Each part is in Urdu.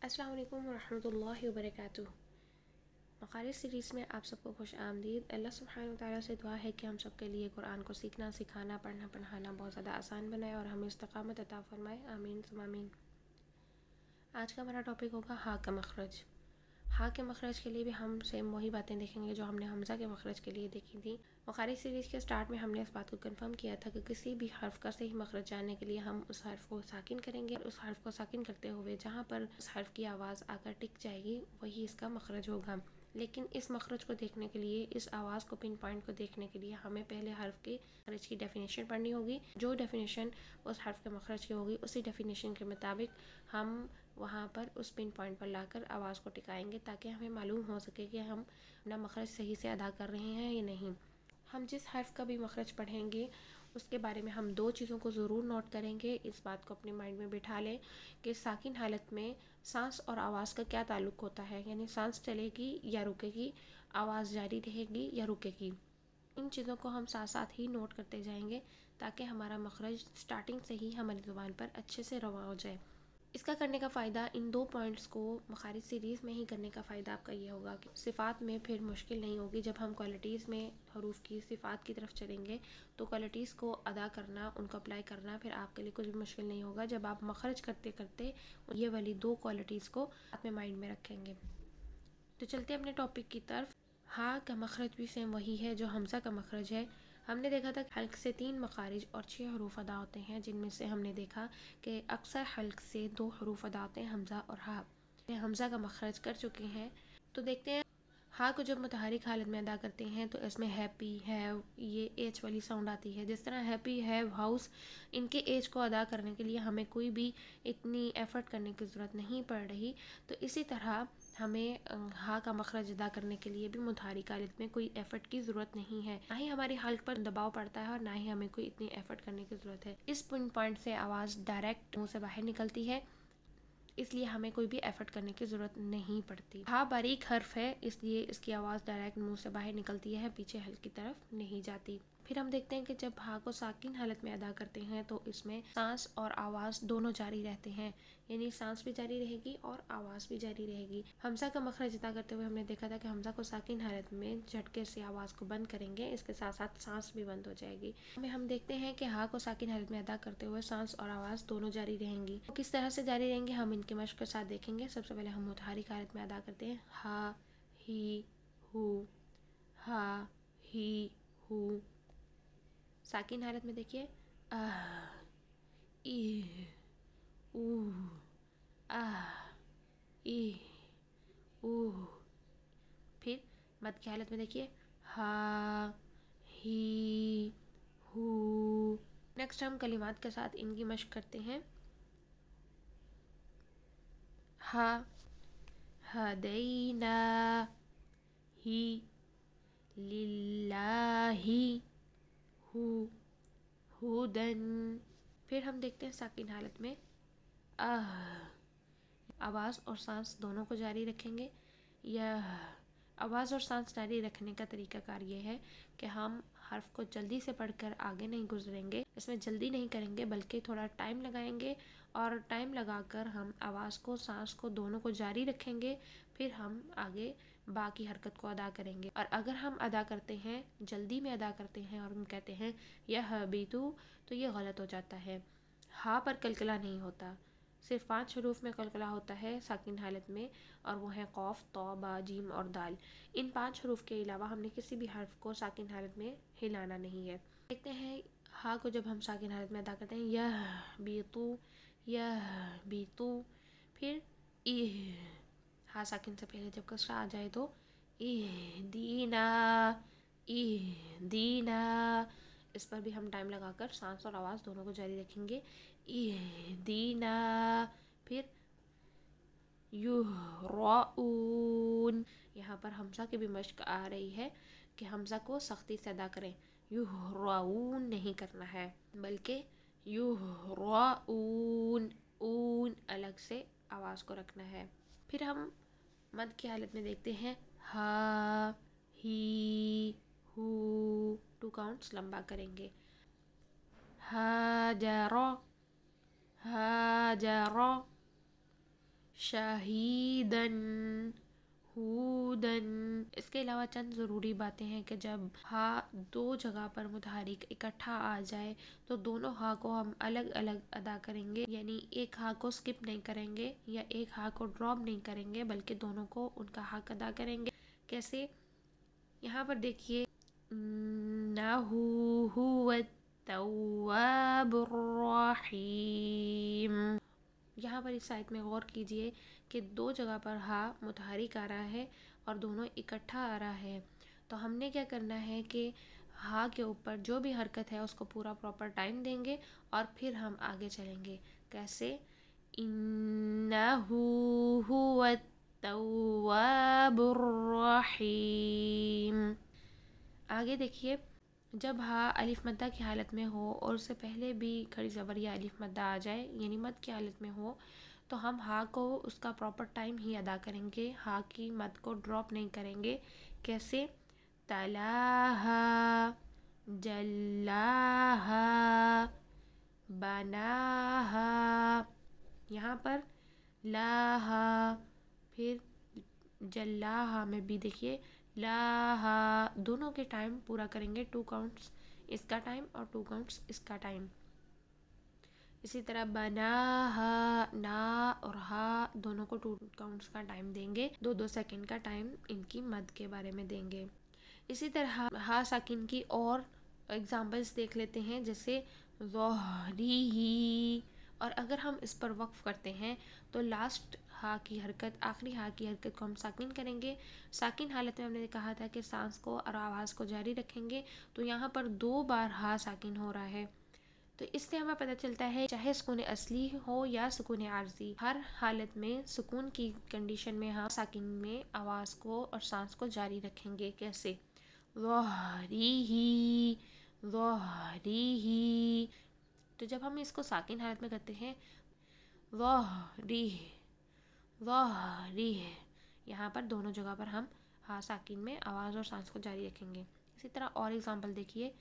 السلام علیکم ورحمۃ اللہ وبرکاتہ۔ مقالے سیریز میں آپ سب کو خوش آمدید۔ اللہ سبحانہ و تعالیٰ سے دعا ہے کہ ہم سب کے لیے قرآن کو سیکھنا، سکھانا، پڑھنا، پڑھانا بہت زیادہ آسان بنائے اور ہمیں استقامت عطا فرمائے، آمین ثم آمین۔ آج کا ہمارا ٹاپک ہوگا ہاء کا مخرج۔ ہاء کے مخرج کے لیے بھی ہم سیم وہی باتیں دیکھیں گے جو ہم نے حمزہ کے مخرج کے لیے دیکھی تھی۔ مقالے سیریز کے سٹارٹ میں ہم نے اس بات کو کنفرم کیا تھا کہ کسی بھی حرف کا صحیح مخرج جاننے کے لیے ہم اس حرف کو ساکن کریں گے، اور اس حرف کو ساکن کرتے ہوئے جہاں پر اس حرف کی آواز آ کر ٹک جائے گی وہی اس کا مخرج ہوگا۔ لیکن اس مخرج کو دیکھنے کے لیے، اس آواز کو پن پوائنٹ کو دیکھنے کے لیے ہمیں پہلے حرف کے مخرج کی ڈیفینیشن پڑھنی ہوگی۔ جو ڈیفینیشن اس حرف کے مخرج کی ہوگی اسی ڈیفینیشن کے مطابق ہم وہاں پر اس پن پوائنٹ پر لا کر آواز کو ٹکائیں گے تاکہ ہمیں معلوم ہو سکے کہ ہم اپنا مخرج صحیح سے ادا کر رہے ہیں یا نہیں۔ ہم جس حرف کا بھی مخرج پڑھیں گے اس کے بارے میں ہم دو چیزوں کو ضرور نوٹ کریں گے۔ اس بات کو اپنے مائنڈ میں بٹھا لیں کہ ساکن حالت میں سانس اور آواز کا کیا تعلق ہوتا ہے، یعنی سانس چلے گی یا رکے گی، آواز جاری رہے گی یا رکے گی۔ ان چیزوں کو ہم ساتھ ساتھ ہی نوٹ کرتے جائیں گے تاکہ ہمارا مخرج سٹارٹنگ سے ہی ہماری زبان پر اچھے سے رواں ہو جائے۔ اس کا کرنے کا فائدہ، ان دو پوائنٹس کو مخارج سیریز میں ہی کرنے کا فائدہ آپ کا یہ ہوگا کہ صفات میں پھر مشکل نہیں ہوگی۔ جب ہم کوالٹیز میں حروف کی صفات کی طرف چلیں گے تو کوالٹیز کو ادا کرنا، ان کو اپلائی کرنا پھر آپ کے لیے کچھ بھی مشکل نہیں ہوگا جب آپ مخرج کرتے کرتے یہ والی دو کوالٹیز کو اپنے مائنڈ میں رکھیں گے۔ تو چلتے ہیں اپنے ٹاپک کی طرف۔ ہاء کا مخرج بھی سیم وہی ہے جو حمزہ کا مخرج ہے۔ ہم نے دیکھا تھا کہ حلق سے 3 مخارج اور 6 حروف ادا ہوتے ہیں، جن میں سے ہم نے دیکھا کہ اکثر حلق سے 2 حروف ادا ہوتے ہیں، حمزہ اور ہاء۔ حمزہ کا مخرج کر چکے ہیں تو دیکھتے ہیں ہاء کو جب متحرک حالت میں ادا کرتے ہیں تو اس میں ہیپی، ہیو، یہ ایچ والی ساؤنڈ آتی ہے۔ جس طرح ہیپی، ہیو، ہاؤس، ان کے ایچ کو ادا کرنے کے لیے ہمیں کوئی بھی اتنی ایفرٹ کرنے کی ضرورت نہیں پڑ رہی، تو اسی طرح ہمیں ہاء کا مخرج ادا کرنے کے لیے بھی متحرک حالت میں کوئی ایفرٹ کی ضرورت نہیں ہے، نہ ہی ہماری حلق پر دباؤ پڑتا ہے اور نہ ہی ہمیں کوئی اتنی ایفرٹ کرنے کی ضرورت ہے۔ اس پوائنٹ سے آواز ڈائریکٹ منہ سے باہر نکلتی ہے، اس لیے ہمیں کوئی بھی ایفرٹ کرنے کی ضرورت نہیں پڑتی۔ ہاء باریک حرف ہے، اس لیے اس کی آواز ڈائریکٹ منہ سے باہر نکلتی ہے، پیچھے حلق کی طرف نہیں جاتی۔ پھر ہم دیکھتے ہیں کہ جب ہاء کو ساکن حالت میں ادا کرتے ہیں تو اس میں سانس اور آواز دونوں جاری رہتے ہیں، یعنی سانس بھی جاری رہے گی اور آواز بھی جاری رہے گی۔ حمزہ کا مخرج ادا کرتے ہوئے ہم نے دیکھا تھا کہ حمزہ کو ساکن حالت میں جھٹکے سے آواز کو بند کریں گے، اس کے ساتھ ساتھ سانس بھی بند ہو جائے گی۔ ہم دیکھتے ہیں کہ ہاء کو ساکن حالت میں ادا کرتے ہوئے سانس اور آواز دونوں جاری رہیں گی۔ کس طرح سے جاری رہیں گے ہم ان کے مشق کے ساتھ دیکھیں گے۔ سب سے پہلے ہم متحرک حالت میں ادا کرتے ہیں ہا، ہی، ہو، ہا، ہی، ہو۔ ساکن حالت میں دیکھیے ای، او، ای، او۔ پھر مد کی حالت میں دیکھیے ہا، ہی، ہو۔ نیکسٹ ہم کلمات کے ساتھ ان کی مشق کرتے ہیں۔ ہا، ہدینا، ہی، للہ، ہو، ہدن۔ پھر ہم دیکھتے ہیں ساکن حالت میں آواز اور سانس دونوں کو جاری رکھیں گے۔ آواز اور سانس جاری رکھنے کا طریقہ کار یہ ہے کہ ہم حرف کو جلدی سے پڑھ کر آگے نہیں گزریں گے، اس میں جلدی نہیں کریں گے بلکہ تھوڑا ٹائم لگائیں گے، اور ٹائم لگا کر ہم آواز کو، سانس کو دونوں کو جاری رکھیں گے، پھر ہم آگے باقی حرکت کو ادا کریں گے۔ اور اگر ہم ادا کرتے ہیں، جلدی میں ادا کرتے ہیں اور ہم کہتے ہیں یہبطو، تو یہ غلط ہو جاتا ہے۔ ہاء پر قلقلہ نہیں ہوتا، صرف 5 حروف میں قلقلہ ہوتا ہے ساکن حالت میں، اور وہ ہیں قاف، طا، با، جیم اور دال۔ ان 5 حروف کے علاوہ ہم نے کسی بھی حرف کو ساکن حالت میں ہلانا نہیں ہے۔ دیکھتے ہیں ہاء کو جب ہم ساکن حالت میں ادا کرتے ہیں یہبطو، یہبطو، پھر ہاء ساکن سے پہلے جب کسرہ آ جائے تو اہدینا، اہدینا۔ اس پر بھی ہم ٹائم لگا کر سانس اور آواز دونوں کو جاری رکھیں گے، اہدینا۔ پھر یہرؤون، یہاں پر حمزہ کی بھی مشق آ رہی ہے کہ حمزہ کو سختی سے ادا کریں، یہرؤون نہیں کرنا ہے بلکہ یہرؤون، اون الگ سے آواز کو رکھنا ہے۔ پھر ہم مد کی حالت میں دیکھتے ہیں ہا، ہی، ہو، 2 کاؤنٹس لمبا کریں گے۔ ہاجر، ہاجر۔ شہیدن ہودن۔ اس کے علاوہ چند ضروری باتیں ہیں کہ جب ہا دو جگہ پر متحرک اکٹھا آ جائے تو دونوں ہا کو ہم الگ الگ ادا کریں گے، یعنی ایک ہا کو سکپ نہیں کریں گے یا ایک ہا کو ڈراپ نہیں کریں گے، بلکہ دونوں کو ان کا حق ادا کریں گے۔ کیسے؟ یہاں پر دیکھیے انہو هو التواب الرحیم۔ یہاں پر اس آیت میں غور کیجئے کہ دو جگہ پر ہا متحرک آ رہا ہے اور دونوں اکٹھا آ رہا ہے، تو ہم نے کیا کرنا ہے کہ ہا کے اوپر جو بھی حرکت ہے اس کو پورا پراپر ٹائم دیں گے اور پھر ہم آگے چلیں گے۔ کیسے؟ انہو هو التواب الرحیم۔ آگے دیکھیے، جب ہا الف مدہ کی حالت میں ہو اور اس سے پہلے بھی کھڑی زبر یا الف مدہ آ جائے، یعنی مد کی حالت میں ہو، تو ہم ہا کو اس کا پراپر ٹائم ہی ادا کریں گے، ہا کی مد کو ڈراپ نہیں کریں گے۔ کیسے؟ تلاہا، جلاہا، بناہا۔ یہاں پر لاہا، پھر جلاہا میں بھی دیکھیے لاہا، دونوں کے ٹائم پورا کریں گے، 2 کاؤنٹس اس کا ٹائم اور 2 کاؤنٹس اس کا ٹائم۔ اسی طرح بناہا، نا اور ہا دونوں کو 2 کاؤنٹس کا ٹائم دیں گے، 2 سیکنڈ کا ٹائم ان کی مد کے بارے میں دیں گے۔ اسی طرح ہا ساکن کی اور ایگزامپلس دیکھ لیتے ہیں، جیسے ظہری، اور اگر ہم اس پر وقف کرتے ہیں تو لاسٹ ہا کی حرکت، آخری ہا کی حرکت کو ہم ساکن کریں گے۔ ساکن حالت میں ہم نے کہا تھا کہ سانس کو اور آواز کو جاری رکھیں گے، تو یہاں پر 2 بار ہا ساکن ہو رہا ہے، تو اس سے ہمیں پتہ چلتا ہے چاہے سکون اصلی ہو یا سکون عارضی، ہر حالت میں سکون کی کنڈیشن میں ہم ساکن میں آواز کو اور سانس کو جاری رکھیں گے۔ کیسے؟ ظہری، ظہری۔ تو جب ہم اس کو ساکن حالت میں کرتے ہیں ظہری، ظہری، یہاں پر دونوں جگہ پر ہم ہا ساکن میں آواز اور سانس کو جاری رکھیں گے۔ اسی طرح اور ایگزامپل دیکھیے،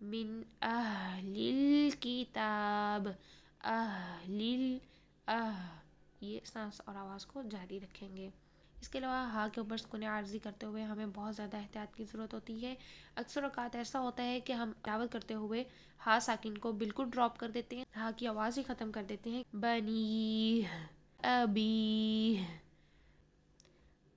من اہل الکتاب، اہل، یہ سانس اور آواز کو جاری رکھیں گے۔ اس کے علاوہ ہا کے اوپر سکون عارضی کرتے ہوئے ہمیں بہت زیادہ احتیاط کی ضرورت ہوتی ہے۔ اکثر اوقات ایسا ہوتا ہے کہ ہم تلاوت کرتے ہوئے ہا ساکن کو بالکل ڈراپ کر دیتے ہیں، ہا کی آواز ہی ختم کر دیتے ہیں، بنی، ابی،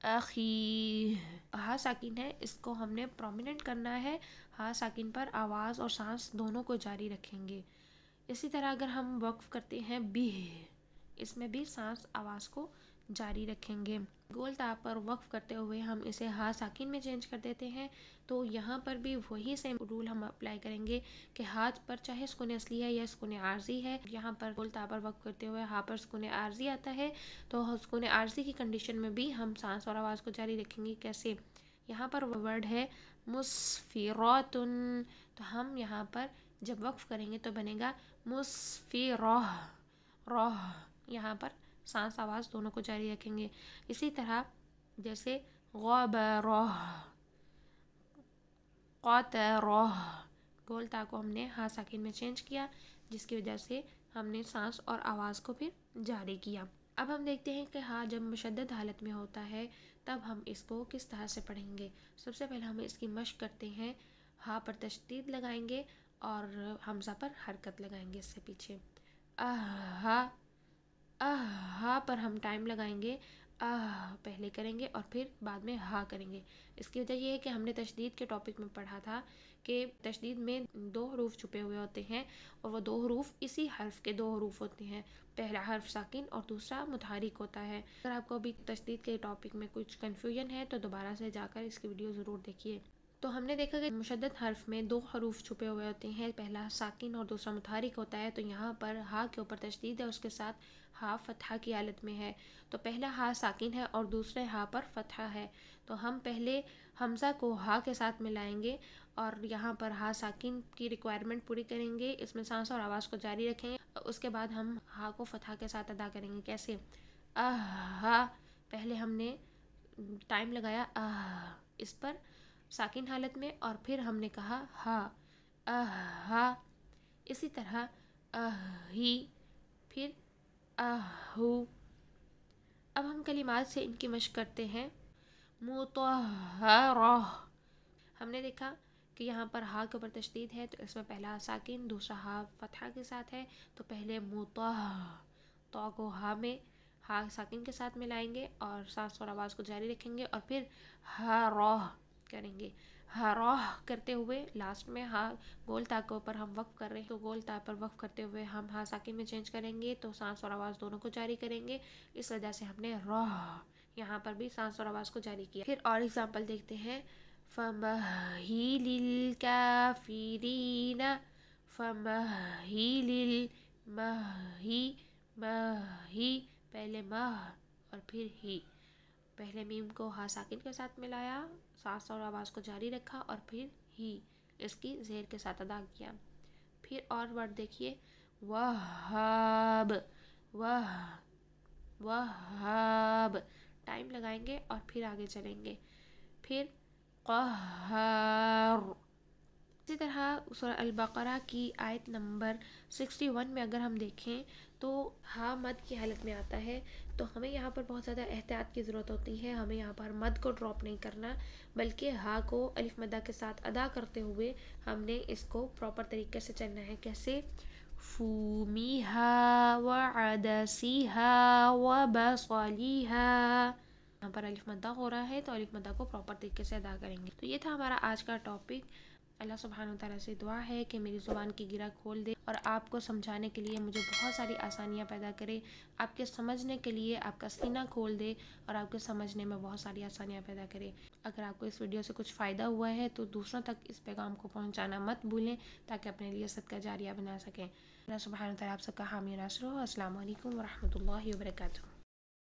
اخی۔ ہا ساکن ہے، اس کو ہم نے پرومیننٹ کرنا ہے، ہا ساکن پر آواز اور سانس دونوں کو جاری رکھیں گے۔ اسی طرح اگر ہم وقف کرتے ہیں بھی، اس میں بھی سانس آواز کو جاری رکھیں گے۔ گول تا پر وقف کرتے ہوئے ہم اسے ہا ساکن میں چینج کر دیتے ہیں، تو یہاں پر بھی وہی سیم رول ہم اپلائی کریں گے کہ ہاتھ پر چاہے سکون اصلی ہے یا سکون عارضی ہے، یہاں پر گول تا پر وقف کرتے ہوئے ہا پر سکون عارضی آتا ہے، تو سکون عارضی کی کنڈیشن میں بھی ہم سانس اور آواز کو جاری رکھیں گے۔ کیسے؟ یہاں پر ورڈ ہے مسفراتن، تو ہم یہاں پر جب وقف کریں گے تو بنے گا مسفرہ، روح، یہاں پر سانس آواز دونوں کو جاری رکھیں گے۔ اسی طرح جیسے غبرہ، قطرہ، گول تا کو ہم نے ہا ساکن میں چینج کیا، جس کی وجہ سے ہم نے سانس اور آواز کو پھر جاری کیا۔ اب ہم دیکھتے ہیں کہ ہا جب مشدد حالت میں ہوتا ہے تب ہم اس کو کس طرح سے پڑھیں گے۔ سب سے پہلے ہم اس کی مشق کرتے ہیں، ہا پر تشدید لگائیں گے اور حمزہ پر حرکت لگائیں گے اس سے پیچھے، ہا، ہا پر ہم ٹائم لگائیں گے، پہلے کریں گے اور پھر بعد میں ہا کریں گے۔ اس کی وجہ یہ ہے کہ ہم نے تشدید کے ٹاپک میں پڑھا تھا کہ تشدید میں 2 حروف چھپے ہوئے ہوتے ہیں اور وہ 2 حروف اسی حرف کے 2 حروف ہوتے ہیں، پہلا حرف ساکن اور دوسرا متحرک ہوتا ہے۔ اگر آپ کو ابھی تشدید کے ٹاپک میں کچھ کنفیوژن ہے تو دوبارہ سے جا کر اس کی ویڈیو ضرور دیکھیے۔ تو ہم نے دیکھا کہ مشدد حرف میں 2 حروف چھپے ہوئے ہوتے ہیں، پہلا ساکن اور دوسرا متحرک ہوتا ہے، تو یہاں پر ہا کے اوپر تشدید ہے، اس کے ساتھ ہا فتحہ کی حالت میں ہے، تو پہلا ہا ساکن ہے اور دوسرے ہا پر فتحہ ہے، تو ہم پہلے حمزہ کو ہا کے ساتھ ملائیں گے اور یہاں پر ہا ساکن کی ریکوائرمنٹ پوری کریں گے، اس میں سانس اور آواز کو جاری رکھیں گے، اس کے بعد ہم ہا کو فتحہ کے ساتھ ادا کریں گے۔ کیسے؟ ہا، پہلے ہم نے ٹائم لگایا اس پر ساکن حالت میں اور پھر ہم نے کہا ہا، ہا، اسی طرح ہی، پھر اہو، اب ہم کلمات سے ان کی مشق کرتے ہیں. مطہرہ. ہم نے دیکھا کہ یہاں پر ہا کے اوپر تشدید ہے تو اس میں پہلا ساکن، دوسرا ہا فتحہ کے ساتھ ہے، تو پہلے تو کو ہا میں ہا ساکن کے ساتھ ملائیں گے اور سانس اور آواز کو جاری رکھیں گے اور پھر ہا روح کریں گے. ہا روح کرتے ہوئے لاسٹ میں ہا گول تا کے اوپر ہم وقف کر رہے ہیں تو گول تا پر وقف کرتے ہوئے ہم ہا ساکن میں چینج کریں گے تو سانس اور آواز دونوں کو جاری کریں گے. اس وجہ سے ہم نے روح یہاں پر بھی سانس اور آواز کو جاری کیا. پھر اور اگزامپل دیکھتے ہیں. فَمَهِّلِ الْكَافِرِينَ مَهِّ پہلے مہ اور پھر ہی. پہلے میم کو ہا ساکن کے ساتھ ملایا، سانس اور آواز کو جاری رکھا اور پھر ہی اس کی زیر کے ساتھ ادا کیا. پھر اور ورڈ دیکھیے. وہاب. وہاب ٹائم لگائیں گے اور پھر آگے چلیں گے. پھر قہار. اسی طرح سورہ البقرہ کی آیت نمبر 61 میں اگر ہم دیکھیں تو ہا مد کی حالت میں آتا ہے تو ہمیں یہاں پر بہت زیادہ احتیاط کی ضرورت ہوتی ہے. ہمیں یہاں پر مد کو ڈراپ نہیں کرنا بلکہ ہا کو الف مدہ کے ساتھ ادا کرتے ہوئے ہم نے اس کو پراپر طریقے سے چلنا ہے. کیسے؟ فومیہا وعدسیہا وبصلیہا. یہاں پر الف مدہ ہو رہا ہے تو الف مدہ کو پراپر طریقے سے ادا کریں گے. تو یہ تھا ہمارا آج کا ٹاپک. اللہ سبحانہ وتعالیٰ سے دعا ہے کہ میری زبان کی گرہ کھول دے اور آپ کو سمجھانے کے لیے مجھے بہت ساری آسانیاں پیدا کرے، آپ کے سمجھنے کے لیے آپ کا سینہ کھول دے اور آپ کے سمجھنے میں بہت ساری آسانیاں پیدا کرے. اگر آپ کو اس ویڈیو سے کچھ فائدہ ہوا ہے تو دوسروں تک اس پیغام کو پہنچانا مت بھولیں تاکہ اپنے لیے صدقہ جاریہ بنا سکیں. اللہ سبحانہ وتعالیٰ آپ سب کا حامی و ناصر ہو. السلام علیکم ورحمۃ اللہ وبرکاتہ.